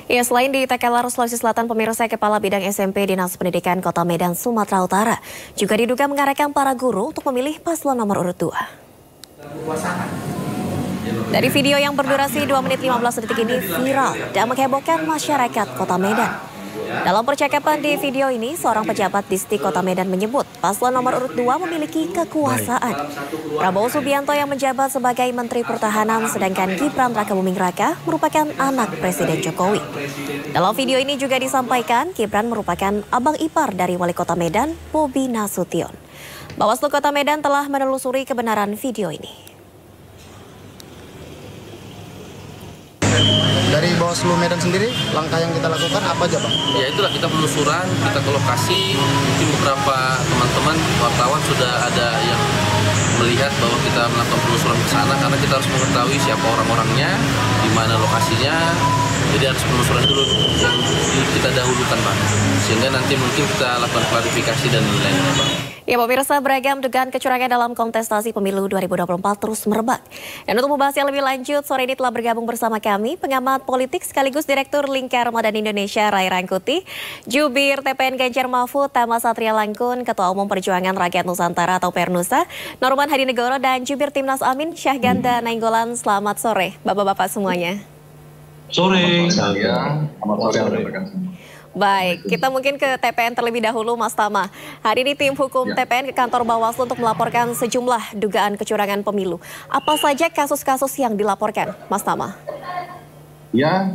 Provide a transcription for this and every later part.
Ya, selain di Tekelar, Sulawesi Selatan, pemirsa Kepala Bidang SMP Dinas Pendidikan Kota Medan, Sumatera Utara juga diduga mengarahkan para guru untuk memilih paslon nomor urut 2. Dari video yang berdurasi 2 menit 15 detik ini viral dan menghebohkan masyarakat Kota Medan. Dalam percakapan di video ini, seorang pejabat Distrik Kota Medan menyebut paslon nomor urut 2 memiliki kekuasaan. Prabowo Subianto yang menjabat sebagai Menteri Pertahanan, sedangkan Gibran Rakabuming Raka merupakan anak Presiden Jokowi. Dalam video ini juga disampaikan Gibran merupakan abang ipar dari Wali Kota Medan, Bobi Nasution. Bawaslu Kota Medan telah menelusuri kebenaran video ini. Dari Bawaslu Medan sendiri, langkah yang kita lakukan apa aja, Bang? Ya itulah, kita penelusuran, kita ke lokasi, mungkin beberapa teman-teman wartawan sudah ada yang melihat bahwa kita melakukan penelusuran ke sana karena kita harus mengetahui siapa orang-orangnya, di mana lokasinya. Jadi harus penelusuran dulu yang kita dahulukan, Pak. Sehingga nanti mungkin kita lakukan klarifikasi dan lain-lainnya, Pak. Ya, pemirsa, beragam dugaan kecurangan dalam kontestasi pemilu 2024 terus merebak. Dan untuk membahasnya lebih lanjut, sore ini telah bergabung bersama kami pengamat politik sekaligus Direktur Lingkar Madani Indonesia Ray Rangkuti, Jubir TPN Ganjar Mahfud Tama Satria Langkun, Ketua Umum Perjuangan Rakyat Nusantara atau Pernusa Norman Hadinegoro, dan Jubir Timnas Amin Syahganda Nainggolan. Selamat sore Bapak-bapak semuanya. Sore. Selamat sore. Baik, kita mungkin ke TPN terlebih dahulu, Mas Tama. Hari ini tim hukum TPN ke kantor Bawaslu untuk melaporkan sejumlah dugaan kecurangan pemilu. Apa saja kasus-kasus yang dilaporkan, Mas Tama? Ya,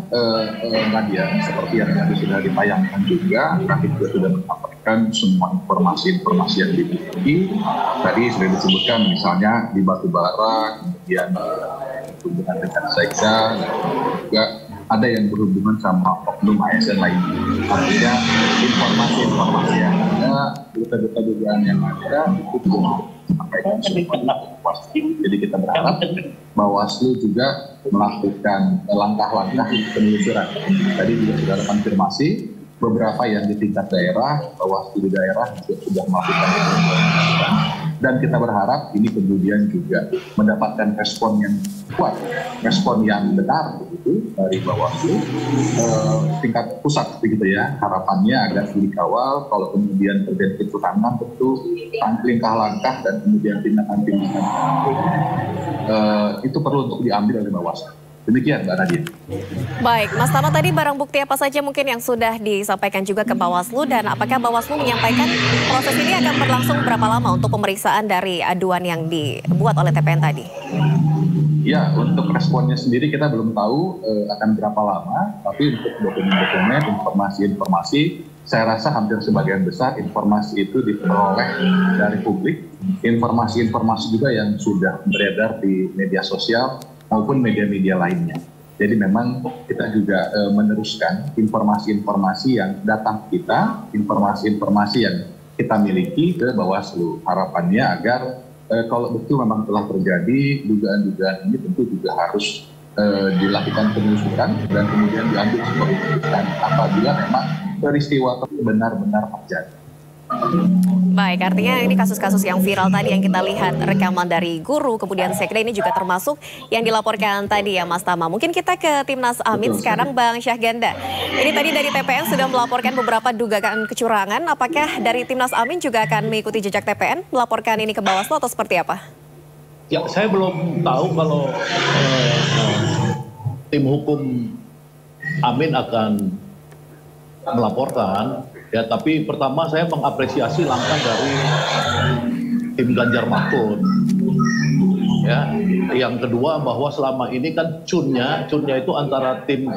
Nadia, seperti yang tadi sudah ditayangkan juga, kami juga sudah melaporkan semua informasi-informasi yang dimiliki. Tadi sudah disebutkan misalnya di Batubara, kemudian hubungan dengan Sekda, juga ada yang berhubungan sama oknum ASN lainnya. Artinya informasi-informasi yang ada, berita-berita dugaan yang ada, itu juga disampaikan semua. Jadi kita berharap Bawaslu juga melakukan langkah-langkah penelusuran. Tadi juga sudah ada konfirmasi, beberapa yang di tingkat daerah, Bawaslu di daerah juga sudah melakukan penelusuran. Dan kita berharap ini kemudian juga mendapatkan respon yang kuat, respon yang benar begitu dari Bawaslu tingkat pusat begitu ya. Harapannya agar dikawal, kalau kemudian terjadi kecurangan tentu langkah-langkah dan kemudian tindakan-tindakan itu perlu untuk diambil oleh Bawaslu. Demikian, Mbak Nadia. Baik, Mas Tama, tadi barang bukti apa saja mungkin yang sudah disampaikan juga ke Bawaslu, dan apakah Bawaslu menyampaikan proses ini akan berlangsung berapa lama untuk pemeriksaan dari aduan yang dibuat oleh TPN tadi? Ya, untuk responnya sendiri kita belum tahu akan berapa lama, tapi untuk dokumen-dokumen, informasi-informasi, saya rasa hampir sebagian besar informasi itu diperoleh dari publik, informasi-informasi juga yang sudah beredar di media sosial maupun media-media lainnya. Jadi memang kita juga meneruskan informasi-informasi yang datang kita, informasi-informasi yang kita miliki ke Bawaslu. Harapannya agar kalau betul memang telah terjadi dugaan-dugaan ini tentu juga harus dilakukan penelusuran dan kemudian diambil sebuah keputusan apabila memang peristiwa benar-benar terjadi. Baik, artinya ini kasus-kasus yang viral tadi yang kita lihat rekaman dari guru, kemudian sekda, ini juga termasuk yang dilaporkan tadi ya, Mas Tama. Mungkin kita ke Timnas Amin sekarang, Bang Syahganda. Ini tadi dari TPN sudah melaporkan beberapa dugaan kecurangan. Apakah dari Timnas Amin juga akan mengikuti jejak TPN, melaporkan ini ke Bawaslu atau seperti apa? Ya, saya belum tahu kalau tim hukum Amin akan melaporkan. Ya, tapi pertama saya mengapresiasi langkah dari tim Ganjar Mahfud. Ya, yang kedua bahwa selama ini kan cunnya itu antara tim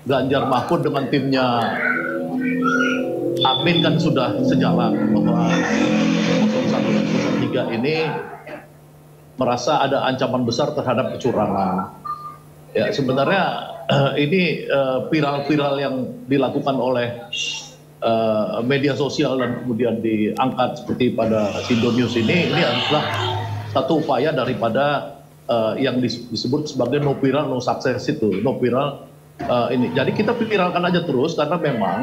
Ganjar Mahfud dengan timnya Amin kan sudah sejalan, bahwa 01 dan 03 ini merasa ada ancaman besar terhadap kecurangan. Ya, sebenarnya ini viral-viral yang dilakukan oleh media sosial dan kemudian diangkat seperti pada Sindo News ini adalah satu upaya daripada yang disebut sebagai no viral no success itu, no viral ini. Jadi kita viralkan aja terus karena memang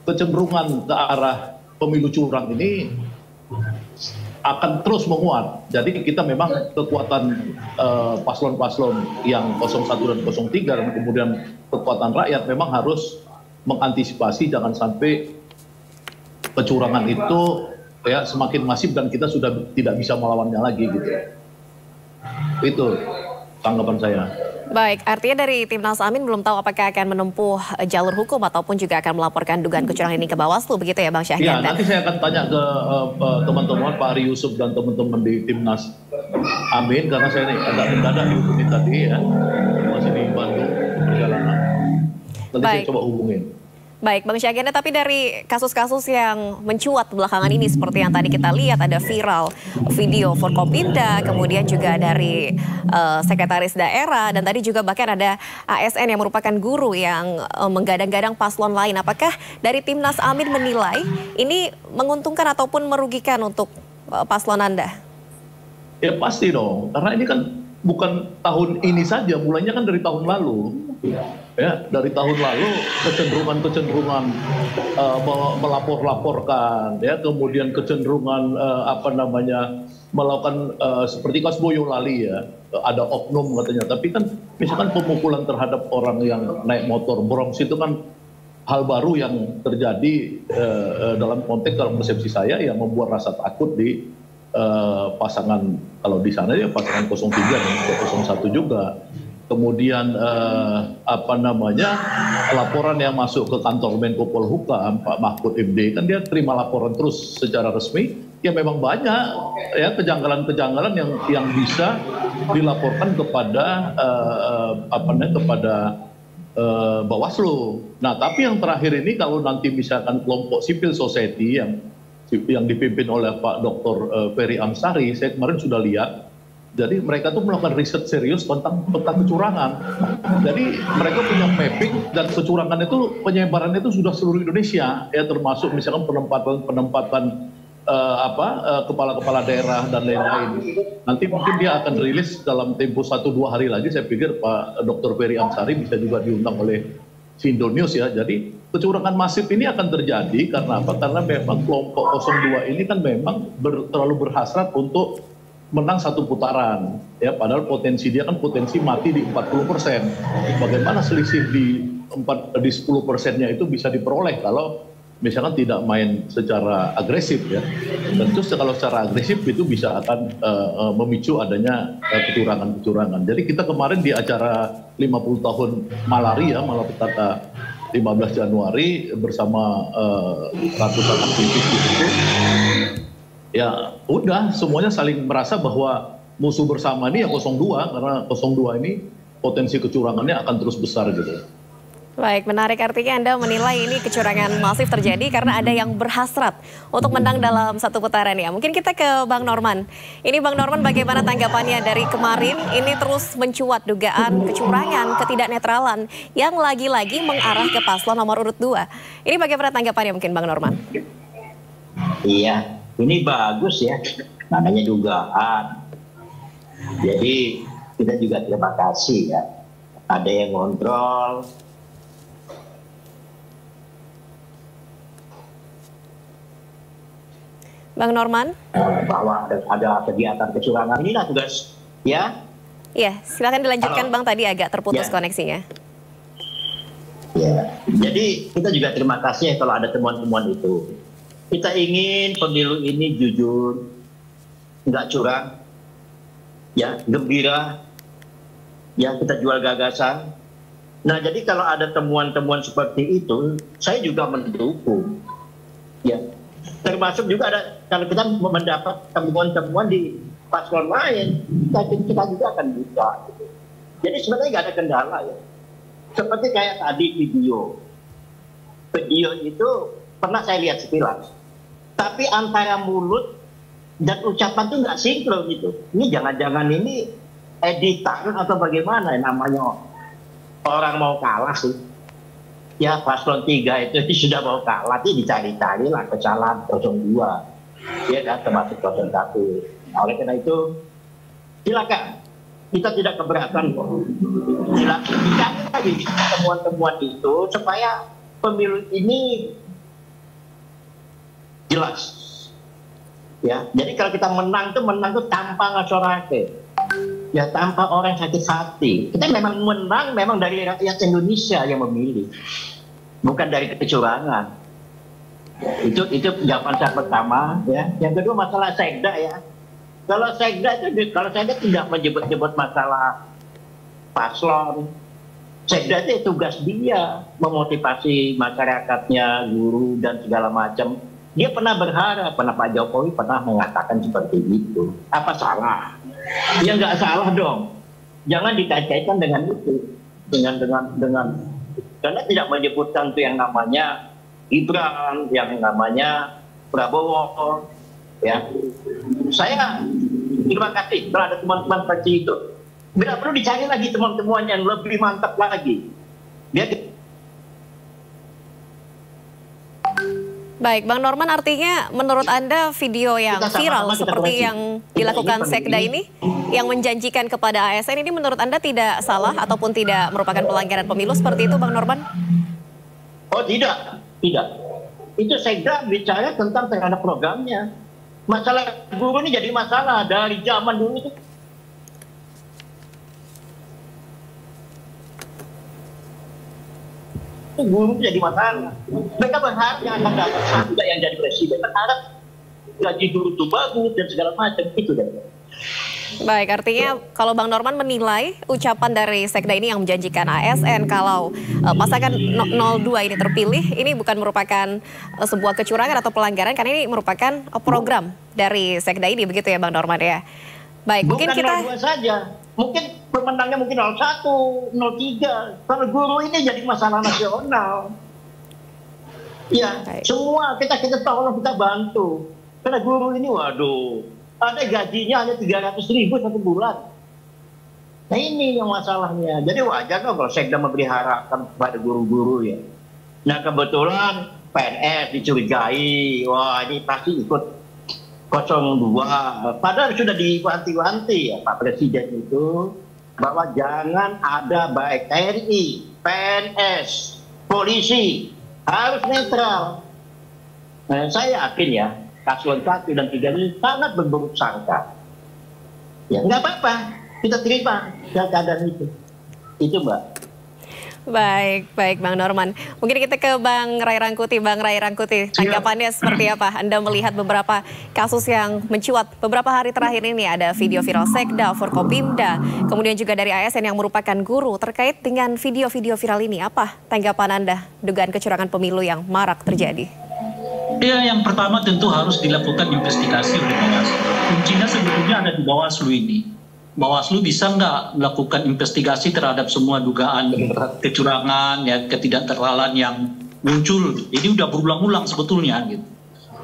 kecenderungan ke arah pemilu curang ini akan terus menguat. Jadi kita memang kekuatan paslon-paslon yang 01 dan 03 dan kemudian kekuatan rakyat memang harus mengantisipasi jangan sampai kecurangan itu ya semakin masif dan kita sudah tidak bisa melawannya lagi gitu. Itu tanggapan saya. Baik, artinya dari Timnas Amin belum tahu apakah akan menempuh jalur hukum ataupun juga akan melaporkan dugaan kecurangan ini ke Bawaslu, begitu ya Bang Syahrian? Ya, nanti saya akan tanya ke teman-teman Pak Ari Yusuf dan teman-teman di Timnas Amin, karena saya ini agak mendadak dihubungi tadi ya, masih di Bandung perjalanan. Nanti saya coba hubungin. Baik, Bang Syahrian, tapi dari kasus-kasus yang mencuat belakangan ini seperti yang tadi kita lihat ada viral video Forkopimda, kemudian juga dari sekretaris daerah dan tadi juga bahkan ada ASN yang merupakan guru yang menggadang-gadang paslon lain. Apakah dari Timnas Amin menilai ini menguntungkan ataupun merugikan untuk paslon Anda? Ya pasti dong, karena ini kan bukan tahun ini saja, mulainya kan dari tahun lalu. Ya, dari tahun lalu kecenderungan melapor-laporkan, ya, kemudian kecenderungan melakukan seperti kasus Boyolali ya, ada oknum katanya. Tapi kan misalkan pemukulan terhadap orang yang naik motor Bronx itu kan hal baru yang terjadi dalam konteks dalam persepsi saya yang membuat rasa takut di pasangan, kalau di sana ya pasangan 03 dan 01 juga. Kemudian laporan yang masuk ke kantor Menko Polhukam Pak Mahfud MD kan dia terima laporan terus secara resmi. Ya memang banyak ya kejanggalan-kejanggalan yang bisa dilaporkan kepada Bawaslu. Nah, tapi yang terakhir ini kalau nanti misalkan kelompok civil society yang dipimpin oleh Pak Dr. Ferry Amsari, saya kemarin sudah lihat. Jadi mereka tuh melakukan riset serius tentang kecurangan. Jadi mereka punya mapping dan kecurangan itu penyebarannya itu sudah seluruh Indonesia, ya termasuk misalkan penempatan kepala-kepala daerah dan lain-lain. Nanti mungkin dia akan rilis dalam tempo 1-2 hari lagi. Saya pikir Pak Dr. Ferry Amsari bisa juga diundang oleh Sindo News ya. Jadi kecurangan masif ini akan terjadi karena apa? Karena memang kelompok 02 ini kan memang terlalu berhasrat untuk menang satu putaran, ya padahal potensi dia kan potensi mati di 40%. Bagaimana selisih di 10%-nya itu bisa diperoleh kalau misalkan tidak main secara agresif ya. Tentu kalau secara agresif itu bisa akan memicu adanya kecurangan-kecurangan. Jadi kita kemarin di acara 50 tahun malaria, malapetaka 15 Januari bersama ratusan aktivis di situ. Ya udah semuanya saling merasa bahwa musuh bersama ini ya 02 karena 02 ini potensi kecurangannya akan terus besar gitu. Baik, menarik, artinya Anda menilai ini kecurangan masif terjadi karena ada yang berhasrat untuk menang dalam satu putaran ya. Mungkin kita ke Bang Norman. Ini Bang Norman bagaimana tanggapannya dari kemarin ini terus mencuat dugaan kecurangan, ketidaknetralan yang lagi-lagi mengarah ke paslon nomor urut 2. Ini bagaimana tanggapannya mungkin Bang Norman? Iya. Ini bagus ya, namanya dugaan. Jadi kita juga terima kasih ya, ada yang kontrol. Bang Norman? Bahwa ada kegiatan kecurangan, inilah tugas ya. Iya, silakan dilanjutkan. Bang, tadi agak terputus ya. Koneksinya. Ya, jadi kita juga terima kasih ya kalau ada temuan-temuan itu. Kita ingin pemilu ini jujur, nggak curang, ya gembira, ya kita jual gagasan. Nah jadi kalau ada temuan-temuan seperti itu, saya juga mendukung, ya. Termasuk juga ada kalau kita mendapat temuan-temuan di paslon lain, kita juga akan buka. Gitu. Jadi sebenarnya nggak ada kendala ya. Seperti kayak tadi video itu pernah saya lihat sekilas. Tapi antara mulut dan ucapan tuh nggak sinkron gitu. Ini jangan-jangan ini editan atau bagaimana namanya orang mau kalah sih. Ya paslon 3 itu sudah mau kalah, nanti dicari-cari lah kesalahan 02. Ya kan termasuk 01. Nah, oleh karena itu silakan. Kita tidak keberatan kok. Silakan dicari lagi temuan-temuan itu supaya pemilu ini jelas. Ya, jadi kalau kita menang tuh tanpa ngasorake. Ya, tanpa orang sakit hati. Kita memang menang memang dari rakyat Indonesia yang memilih. Bukan dari kecurangan. Itu jawaban saya pertama, ya. Yang kedua masalah sekda, ya. Kalau sekda tidak menyebut-nyebut masalah paslon. Sekda itu tugas dia memotivasi masyarakatnya, guru dan segala macam. Dia pernah berharap, Pak Jokowi pernah mengatakan seperti itu. Apa salah? Ya nggak salah dong. Jangan dikait-kaitkan dengan itu, dengan karena tidak menyebutkan itu yang namanya Gibran, yang namanya Prabowo. Ya, saya terima kasih terhadap teman-teman seperti itu. Tidak perlu dicari lagi teman-teman yang lebih mantap lagi. Baik, Bang Norman, artinya menurut Anda video yang viral seperti yang dilakukan Sekda ini, yang menjanjikan kepada ASN ini menurut Anda tidak salah ataupun tidak merupakan pelanggaran pemilu seperti itu, Bang Norman? Oh tidak. Itu Sekda bicara tentang terhadap programnya. Masalah guru ini jadi masalah dari zaman dulu itu. Guru jadi masalah. Mereka berharap yang akan dapat juga yang jadi presiden, berharap gaji guru itu bagus dan segala macam itu deh. Baik, artinya kalau Bang Norman menilai ucapan dari Sekda ini yang menjanjikan ASN kalau pasangan 02 ini terpilih, ini bukan merupakan sebuah kecurangan atau pelanggaran karena ini merupakan program dari Sekda ini, begitu ya Bang Norman ya. Baik, bukan mungkin kita 02 saja. Mungkin pemenangnya mungkin 01, 03. Kalau guru ini jadi masalah nasional. Ya, semua kita tolong, kita bantu. Karena guru ini, waduh, ada gajinya hanya 300.000 satu bulan. Nah ini yang masalahnya. Jadi wajar kan kalau Sekda memberi harapan kepada guru-guru ya. Nah kebetulan PNS dicurigai, wah ini pasti ikut 02. Padahal sudah diwanti-wanti ya Pak Presiden itu bahwa jangan ada baik TNI, PNS, polisi harus netral. Nah, saya yakin ya paslon 1 dan 3 ini sangat berburuk sangka. Ya nggak apa-apa, kita terima keadaan itu. Itu Mbak. Baik Bang Norman. Mungkin kita ke Bang Ray Rangkuti. Bang Ray Rangkuti, tanggapannya seperti apa? Anda melihat beberapa kasus yang mencuat beberapa hari terakhir ini, ada video viral Sekda, Forkopimda, kemudian juga dari ASN yang merupakan guru. Terkait dengan video-video viral ini, apa tanggapan Anda dugaan kecurangan pemilu yang marak terjadi? Ya, yang pertama tentu harus dilakukan investigasi oleh Bawaslu. Kuncinya sebetulnya ada di Bawaslu ini. Bawaslu bisa nggak melakukan investigasi terhadap semua dugaan kecurangan, ya, ketidaknetralan yang muncul. Ini udah berulang-ulang sebetulnya gitu.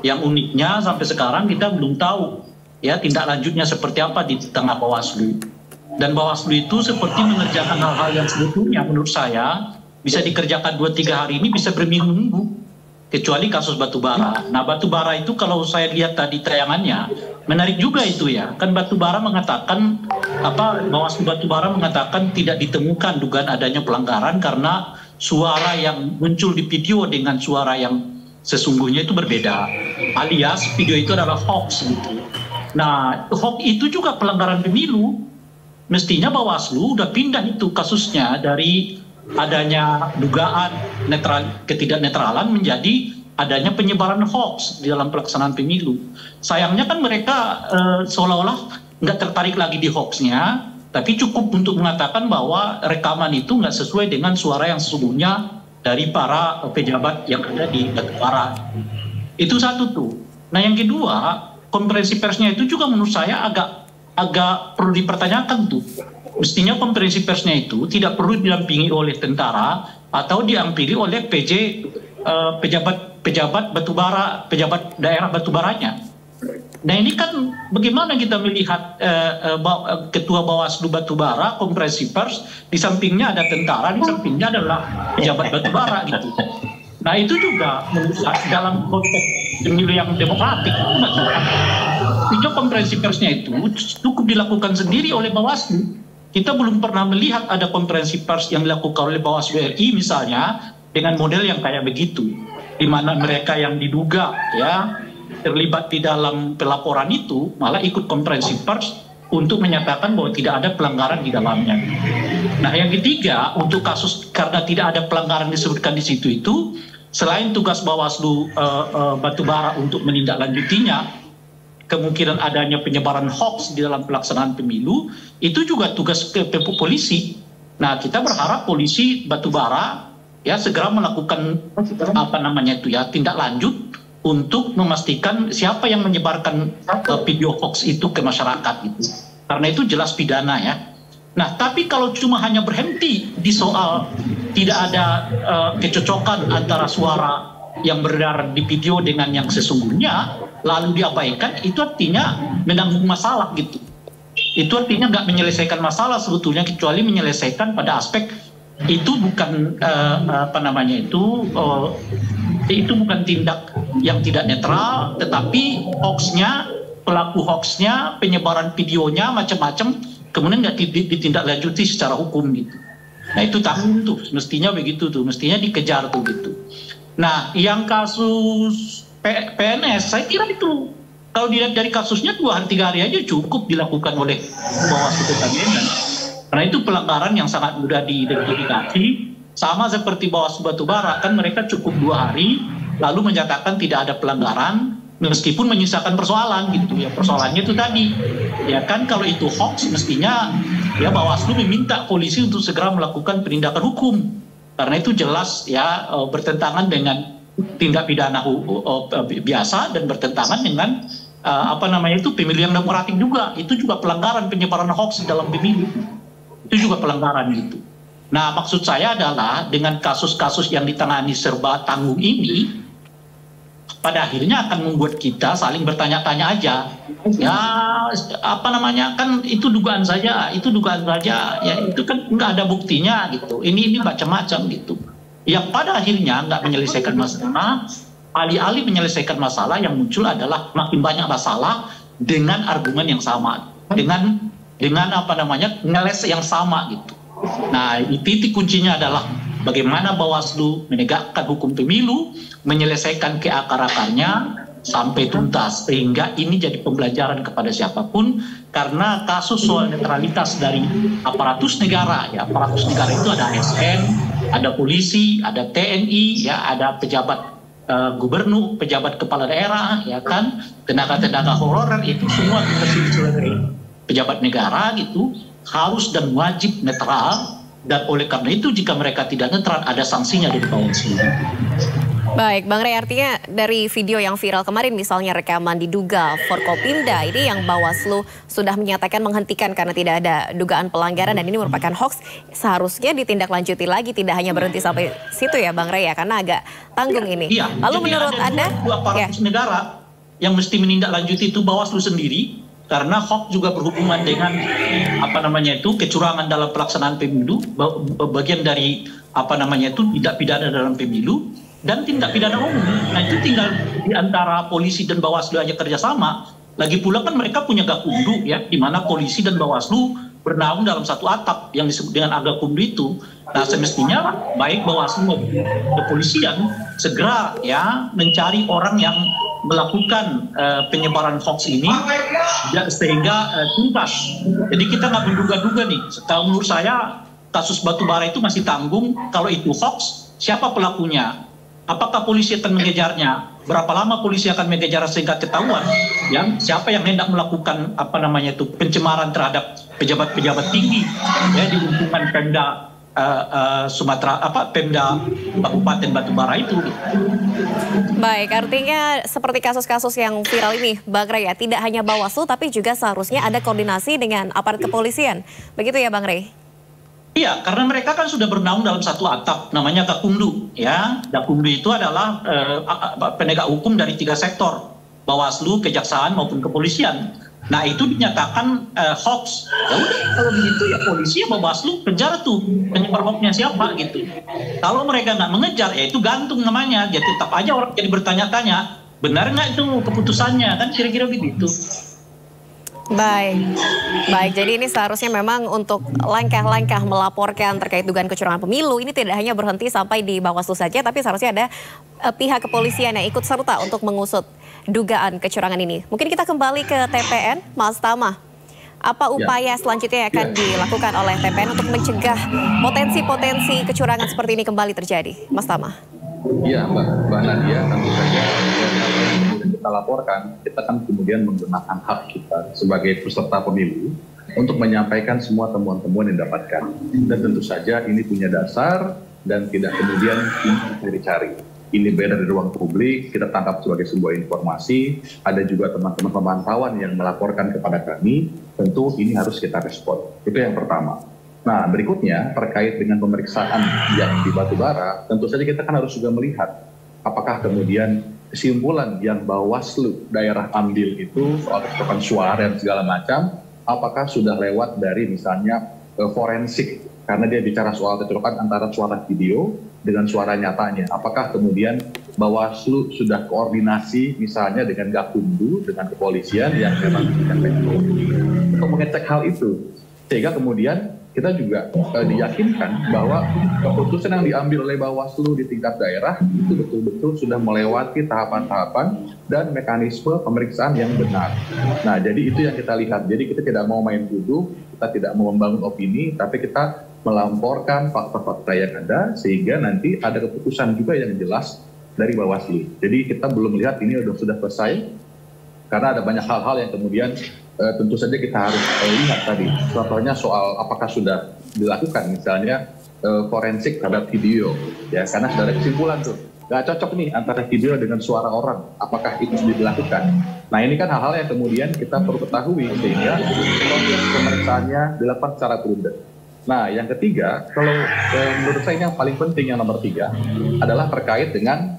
Yang uniknya sampai sekarang kita belum tahu ya tindak lanjutnya seperti apa di tengah Bawaslu. Dan Bawaslu itu seperti mengerjakan hal-hal yang sebetulnya menurut saya bisa dikerjakan 2-3 hari ini bisa berminggu-minggu. Kecuali kasus batubara. Nah batubara itu kalau saya lihat tadi tayangannya menarik juga itu ya. Kan batubara mengatakan Bawaslu batubara mengatakan tidak ditemukan dugaan adanya pelanggaran karena suara yang muncul di video dengan suara yang sesungguhnya itu berbeda. Alias video itu adalah hoax gitu. Nah hoax itu juga pelanggaran pemilu. Mestinya Bawaslu udah pindah itu kasusnya dari adanya dugaan ketidaknetralan menjadi adanya penyebaran hoax di dalam pelaksanaan pemilu. Sayangnya kan mereka seolah-olah nggak tertarik lagi di hoaxnya, tapi cukup untuk mengatakan bahwa rekaman itu nggak sesuai dengan suara yang sesungguhnya dari para pejabat yang ada di Batubara. Itu satu tuh. Nah yang kedua, konferensi persnya itu juga menurut saya agak perlu dipertanyakan tuh. Mestinya konferensi persnya itu tidak perlu didampingi oleh tentara atau didampingi oleh pejabat batubara, pejabat daerah batubaranya. Nah ini kan bagaimana kita melihat ketua Bawaslu Batubara konferensi pers, di sampingnya ada tentara, di sampingnya adalah pejabat batubara gitu. Nah itu juga dalam konteks pemilu yang demokratik itu konferensi persnya itu cukup dilakukan sendiri oleh Bawaslu. Kita belum pernah melihat ada konferensi pers yang dilakukan oleh Bawaslu RI misalnya dengan model yang kayak begitu, di mana mereka yang diduga ya terlibat di dalam pelaporan itu malah ikut konferensi pers untuk menyatakan bahwa tidak ada pelanggaran di dalamnya. Nah, yang ketiga, untuk kasus karena tidak ada pelanggaran disebutkan di situ itu, selain tugas Bawaslu Batubara untuk menindaklanjutinya, kemungkinan adanya penyebaran hoax di dalam pelaksanaan pemilu, itu juga tugas polisi. Nah, kita berharap polisi Batubara ya segera melakukan tindak lanjut untuk memastikan siapa yang menyebarkan video hoax itu ke masyarakat gitu. Karena itu jelas pidana ya. Nah, tapi kalau cuma hanya berhenti di soal tidak ada kecocokan antara suara yang beredar di video dengan yang sesungguhnya, lalu diabaikan, itu artinya menanggung masalah gitu. Itu artinya nggak menyelesaikan masalah sebetulnya, kecuali menyelesaikan pada aspek itu bukan itu bukan tindak yang tidak netral, tetapi hoaxnya, pelaku hoaxnya, penyebaran videonya macam-macam, kemudian nggak ditindaklanjuti secara hukum gitu. Nah itu tahun tuh, mestinya begitu tuh, mestinya dikejar tuh gitu. Nah yang kasus PNS, saya kira itu kalau dilihat dari kasusnya 2 hari 3 hari aja cukup dilakukan oleh Bawaslu Kota Medan. Karena itu pelanggaran yang sangat mudah diidentifikasi, sama seperti Bawaslu Batubara, kan mereka cukup 2 hari lalu menyatakan tidak ada pelanggaran meskipun menyisakan persoalan gitu ya. Persoalannya itu tadi ya kan, kalau itu hoax mestinya ya Bawaslu meminta polisi untuk segera melakukan penindakan hukum, karena itu jelas ya bertentangan dengan tindak pidana biasa dan bertentangan dengan pemilu yang demokratik juga. Itu juga pelanggaran penyebaran hoax dalam pemilu, itu juga pelanggaran gitu. Nah, maksud saya adalah dengan kasus-kasus yang ditangani serba tanggung ini, pada akhirnya akan membuat kita saling bertanya-tanya aja. Ya, kan itu dugaan saja, ya itu kan nggak ada buktinya gitu. Ini macam-macam gitu. Yang pada akhirnya nggak menyelesaikan masalah, alih-alih menyelesaikan masalah yang muncul adalah makin banyak masalah dengan argumen yang sama, dengan ngeles yang sama gitu. Nah, titik kuncinya adalah bagaimana Bawaslu menegakkan hukum pemilu, menyelesaikan ke akar-akarnya sampai tuntas, sehingga ini jadi pembelajaran kepada siapapun, karena kasus soal netralitas dari aparatus negara, ya aparatus negara itu ada ASN, ada polisi, ada TNI, ya ada pejabat gubernur, pejabat kepala daerah, ya kan, tenaga-tenaga honorer, itu semua kita sebagai pejabat negara gitu, harus dan wajib netral, dan oleh karena itu jika mereka tidak netral ada sanksinya dari Bawaslu. Baik, Bang Rey, artinya dari video yang viral kemarin misalnya rekaman diduga Forkopimda ini yang Bawaslu sudah menyatakan menghentikan karena tidak ada dugaan pelanggaran dan ini merupakan hoax, seharusnya ditindaklanjuti lagi, tidak hanya berhenti sampai situ ya Bang Rey ya, karena agak tanggung ini. Iya, lalu menurut Anda dua aparatus negara yang mesti menindaklanjuti itu Bawaslu sendiri, karena hoax juga berhubungan dengan kecurangan dalam pelaksanaan pemilu, bagian dari tindak pidana dalam pemilu dan tindak pidana umum. Nah itu tinggal di antara polisi dan Bawaslu aja kerjasama. Lagi pula kan mereka punya gakumdu ya, di mana polisi dan Bawaslu bernaung dalam satu atap yang disebut dengan agakumdu itu. Nah semestinya baik Bawaslu maupun kepolisian segera ya mencari orang yang melakukan penyebaran hoax ini sehingga tuntas. Jadi kita nggak menduga-duga nih. Kalau menurut saya kasus Batubara itu masih tanggung. Kalau itu hoax, siapa pelakunya? Apakah polisi akan mengejarnya? Berapa lama polisi akan mengejar sehingga ketahuan? Siapa yang hendak melakukan pencemaran terhadap pejabat-pejabat tinggi ya di lingkungan Pemda Pemda Kabupaten Batubara itu. Baik, artinya seperti kasus-kasus yang viral ini, Bang Rey, ya, tidak hanya Bawaslu tapi juga seharusnya ada koordinasi dengan aparat kepolisian. Begitu ya Bang Rey? Iya, karena mereka kan sudah bernaung dalam satu atap, namanya Gakumdu. Ya, Gakumdu itu adalah penegak hukum dari 3 sektor, Bawaslu, Kejaksaan maupun kepolisian. Nah itu dinyatakan hoax. Ya udah, kalau begitu ya polisi ya Bawaslu penjara tuh penyebar hoaxnya siapa gitu. Kalau mereka nggak mengejar ya itu gantung namanya. Ya tetap aja orang jadi bertanya-tanya benar nggak itu keputusannya, kan kira-kira begitu. Baik. Jadi ini seharusnya memang untuk langkah-langkah melaporkan terkait dugaan kecurangan pemilu ini tidak hanya berhenti sampai di Bawaslu saja, tapi seharusnya ada pihak kepolisian yang ikut serta untuk mengusut dugaan kecurangan ini. Mungkin kita kembali ke TPN, Mas Tama. Apa upaya selanjutnya yang akan dilakukan oleh TPN untuk mencegah potensi-potensi kecurangan seperti ini kembali terjadi, Mas Tama? Iya, Mbak Nadia, tentu saja yang kita laporkan, kita kan kemudian menggunakan hak kita sebagai peserta pemilu untuk menyampaikan semua temuan-temuan yang didapatkan. Dan tentu saja ini punya dasar dan tidak kemudian dicari. Ini beda dari ruang publik, kita tangkap sebagai sebuah informasi, ada juga teman-teman pemantauan yang melaporkan kepada kami, tentu ini harus kita respon. Itu yang pertama. Nah, berikutnya terkait dengan pemeriksaan yang di Batubara, tentu saja kita kan harus juga melihat apakah kemudian kesimpulan yang Bawaslu daerah ambil itu soal kecocokan suara dan segala macam, apakah sudah lewat dari misalnya forensik, karena dia bicara soal kecocokan antara suara video dengan suara nyatanya. Apakah kemudian Bawaslu sudah koordinasi misalnya dengan Gakumdu, dengan kepolisian yang memang memberikan teknologi untuk mengecek hal itu. Sehingga kemudian kita juga diyakinkan bahwa keputusan yang diambil oleh Bawaslu di tingkat daerah itu betul-betul sudah melewati tahapan-tahapan dan mekanisme pemeriksaan yang benar. Nah, jadi itu yang kita lihat. Jadi kita tidak mau main tuduh, kita tidak mau membangun opini, tapi kita melamporkan fakta-fakta yang ada sehingga nanti ada keputusan juga yang jelas dari Bawaslu. Jadi kita belum lihat ini sudah selesai karena ada banyak hal-hal yang kemudian tentu saja kita harus lihat tadi. Contohnya soal apakah sudah dilakukan misalnya forensik terhadap video, ya karena sudah ada kesimpulan tuh nggak cocok nih antara video dengan suara orang, apakah itu sudah dilakukan. Nah ini kan hal-hal yang kemudian kita perlu ketahui sehingga proses pemeriksaannya dilakukan secara prudent. Nah yang ketiga, kalau menurut saya yang paling penting yang nomor 3 adalah terkait dengan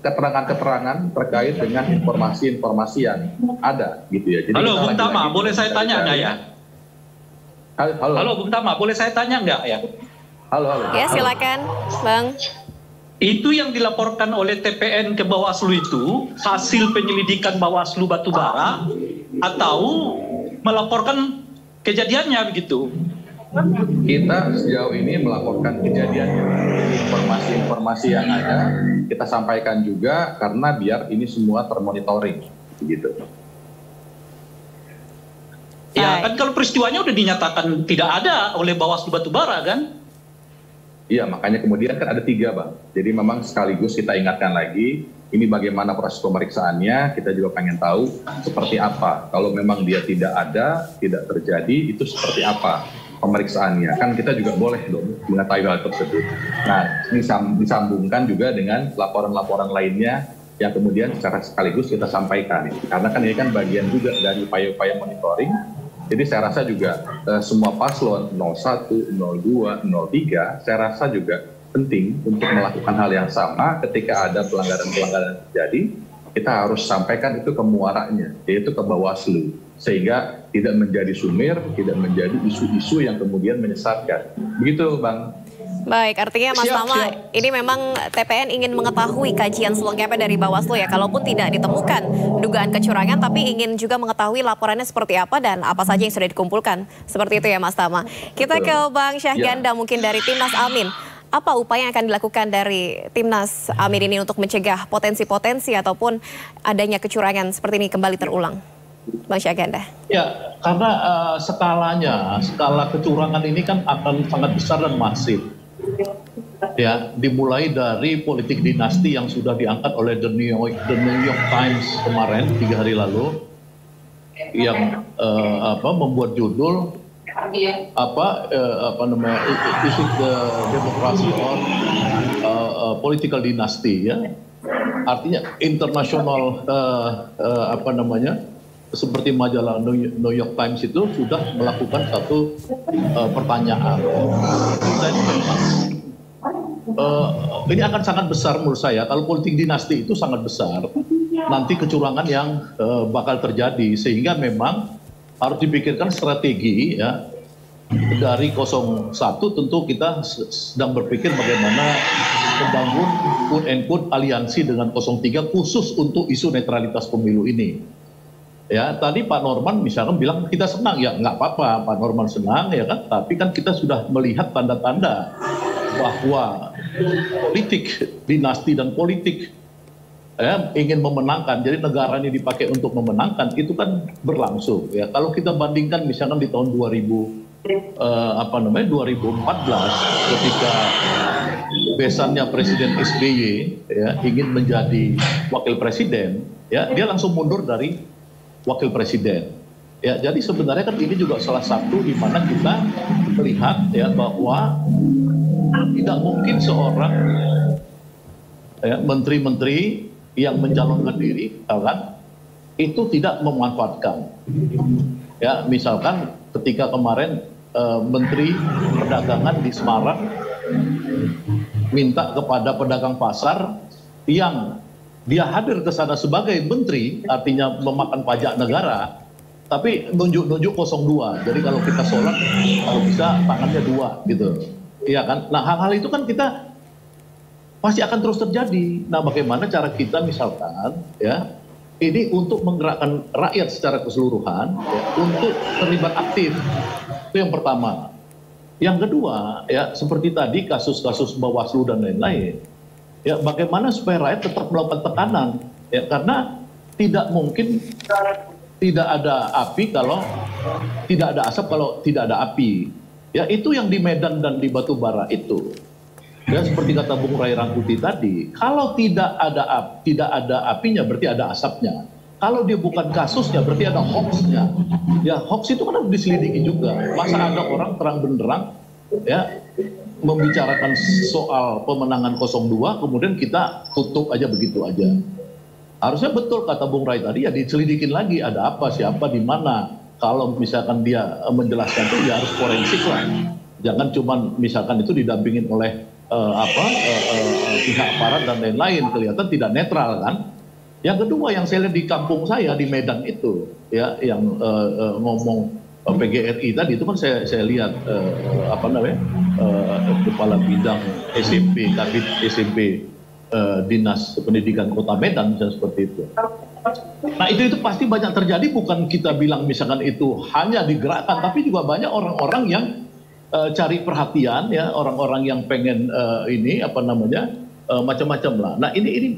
keterangan terkait dengan informasi-informasi yang ada gitu ya. Jadi halo Bung Tama, boleh saya tanya nggak ya? Halo Bung Tama, boleh saya tanya nggak ya? Halo. Ya silakan Bang. Itu yang dilaporkan oleh TPN ke Bawaslu itu hasil penyelidikan Bawaslu Batubara atau melaporkan kejadiannya begitu? Kita sejauh ini melaporkan kejadiannya, informasi-informasi yang ada kita sampaikan juga karena biar ini semua termonitoring, begitu. Ya kan kalau peristiwanya udah dinyatakan tidak ada oleh Bawaslu Batubara kan? Iya, makanya kemudian kan ada 3, Bang. Jadi memang sekaligus kita ingatkan lagi, ini bagaimana proses pemeriksaannya, kita juga pengen tahu seperti apa. Kalau memang dia tidak ada, tidak terjadi, itu seperti apa pemeriksaannya. Kan kita juga boleh dong mengetahui hal tersebut. Nah, ini disambungkan juga dengan laporan-laporan lainnya yang kemudian secara sekaligus kita sampaikan. Karena kan ini kan bagian juga dari upaya-upaya monitoring. Jadi saya rasa juga semua paslon 01, 02, 03, saya rasa juga penting untuk melakukan hal yang sama ketika ada pelanggaran-pelanggaran terjadi. Kita harus sampaikan itu ke muaranya, yaitu ke Bawaslu. Sehingga tidak menjadi sumir, tidak menjadi isu-isu yang kemudian menyesatkan. Begitu, Bang. Baik, artinya Mas Tama, ini memang TPN ingin mengetahui kajian selengkapnya dari Bawaslu ya, kalaupun tidak ditemukan dugaan kecurangan, tapi ingin juga mengetahui laporannya seperti apa dan apa saja yang sudah dikumpulkan. Seperti itu ya Mas Tama. Kita ke Bang Syahganda mungkin dari Timnas Amin. Apa upaya yang akan dilakukan dari Timnas Amin ini untuk mencegah potensi-potensi ataupun adanya kecurangan seperti ini kembali terulang? Bang Syahganda. Ya, karena skala kecurangan ini kan akan sangat besar dan masif. Ya, dimulai dari politik dinasti yang sudah diangkat oleh The New York Times kemarin 3 hari lalu, yang membuat judul is it the democracy or political dynasty, ya. Artinya internasional seperti majalah New York Times itu sudah melakukan satu pertanyaan. Dan ini akan sangat besar menurut saya. Kalau politik dinasti itu sangat besar, nanti kecurangan yang bakal terjadi. Sehingga memang harus dipikirkan strategi ya. Dari 01 tentu kita sedang berpikir bagaimana membangun quote-unquote aliansi dengan 03 khusus untuk isu netralitas pemilu ini. Ya, tadi Pak Norman misalkan bilang kita senang, ya nggak apa-apa Pak Norman senang ya kan, tapi kan kita sudah melihat tanda-tanda bahwa politik, dinasti dan politik ya, ingin memenangkan, jadi negara ini dipakai untuk memenangkan, itu kan berlangsung. Ya, kalau kita bandingkan misalkan di tahun 2014 ketika besannya Presiden SBY ya, ingin menjadi wakil presiden, ya dia langsung mundur dari wakil presiden. Ya, jadi sebenarnya kan ini juga salah satu di mana kita melihat ya bahwa tidak mungkin seorang ya, menteri-menteri yang mencalonkan diri, kan, itu tidak memanfaatkan. Ya, misalkan ketika kemarin Menteri Perdagangan di Semarang minta kepada pedagang pasar yang dia hadir ke sana sebagai menteri, artinya memakan pajak negara, tapi nunjuk-nunjuk 02. Jadi kalau kita sholat, kalau bisa tangannya 2 gitu. Iya kan? Nah, hal-hal itu kan kita pasti akan terus terjadi. Nah, bagaimana cara kita misalkan ya ini untuk menggerakkan rakyat secara keseluruhan ya, untuk terlibat aktif. Itu yang pertama. Yang kedua, ya seperti tadi kasus-kasus Bawaslu dan lain-lain. Ya, bagaimana supaya rakyat tetap melakukan tekanan? Ya, karena tidak mungkin tidak ada api kalau tidak ada asap, kalau tidak ada api. Ya, itu yang di Medan dan di Batubara itu. Ya, seperti kata Bung Ray Rangkuti tadi, kalau tidak ada apinya berarti ada asapnya. Kalau dia bukan kasusnya berarti ada hoaxnya. Ya, hoax itu kan harus diselidiki juga. Masa ada orang terang benderang ya membicarakan soal pemenangan 02 kemudian kita tutup aja begitu aja. Harusnya betul kata Bung Ray tadi, ya diselidikin lagi ada apa, siapa, di mana. Kalau misalkan dia menjelaskan itu ya harus forensik lah. Jangan cuma misalkan itu didampingin oleh pihak aparat dan lain-lain, kelihatan tidak netral kan. Yang kedua yang saya lihat di kampung saya di Medan itu ya yang ngomong PGRI tadi itu kan saya lihat kepala bidang SMP, Kadit SMP Dinas Pendidikan Kota Medan misalnya seperti itu. Nah itu pasti banyak terjadi, bukan kita bilang misalkan itu hanya digerakkan, tapi juga banyak orang-orang yang cari perhatian ya, orang-orang yang pengen macam-macam lah. Nah ini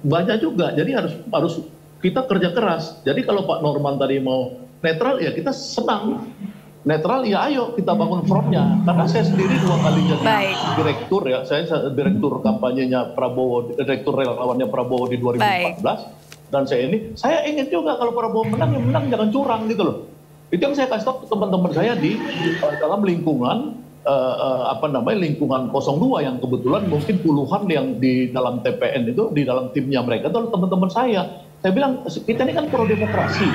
banyak juga, jadi harus kita kerja keras. Jadi kalau Pak Norman tadi mau netral ya kita senang. Netral ya ayo kita bangun frontnya. Karena saya sendiri 2 kali jadi direktur ya, saya direktur kampanyenya Prabowo, direktur relawannya Prabowo di 2014. Dan saya ingin juga kalau Prabowo menang, yang menang jangan curang gitu loh. Itu yang saya kasih tahu teman-teman saya di dalam lingkungan lingkungan 02 yang kebetulan mungkin puluhan yang di dalam TPN itu, di dalam timnya mereka itu teman-teman saya. Saya bilang kita ini kan pro demokrasi.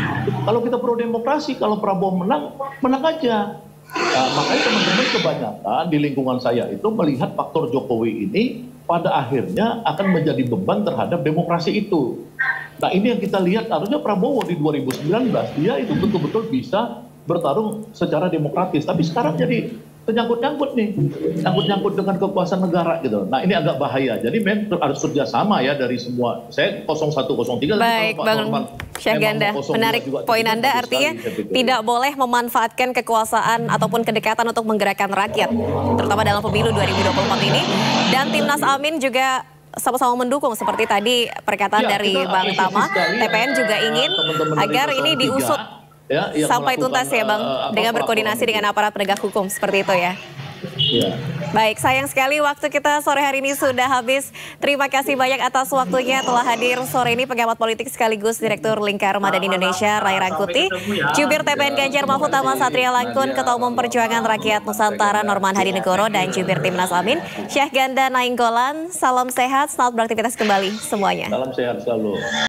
Kalau kita pro demokrasi, kalau Prabowo menang aja. Makanya teman-teman kebanyakan di lingkungan saya itu melihat faktor Jokowi ini pada akhirnya akan menjadi beban terhadap demokrasi itu. Nah ini yang kita lihat, harusnya Prabowo di 2019 dia itu betul-betul bisa bertarung secara demokratis. Tapi sekarang jadi nyangkut-nyangkut nih, nyangkut-nyangkut dengan kekuasaan negara gitu. Nah ini agak bahaya. Jadi memang harus kerjasama ya dari semua. Saya 0103. Baik, Bang Syahganda, menarik poin Anda, artinya tidak boleh memanfaatkan kekuasaan ataupun kedekatan untuk menggerakkan rakyat, terutama dalam pemilu 2024 ini. Dan Timnas Amin juga sama-sama mendukung seperti tadi perkataan dari Bang Tama. TPN juga ingin agar ini diusut ya, sampai tuntas ya Bang, dengan berkoordinasi dengan aparat penegak hukum seperti itu ya. Ya. Baik, sayang sekali waktu kita sore hari ini sudah habis. Terima kasih banyak atas waktunya telah hadir sore ini pengamat politik sekaligus Direktur Lingkar Madani Indonesia Ray Rangkuti, Jubir TPN Ganjar Mahfud Ahmad Satria Langkun, Ketua Umum Perjuangan Rakyat Nusantara Norman Hadinegoro, dan Jubir Timnas Amin Syahganda Nainggolan. Salam sehat, selamat beraktivitas kembali semuanya. Salam sehat selalu.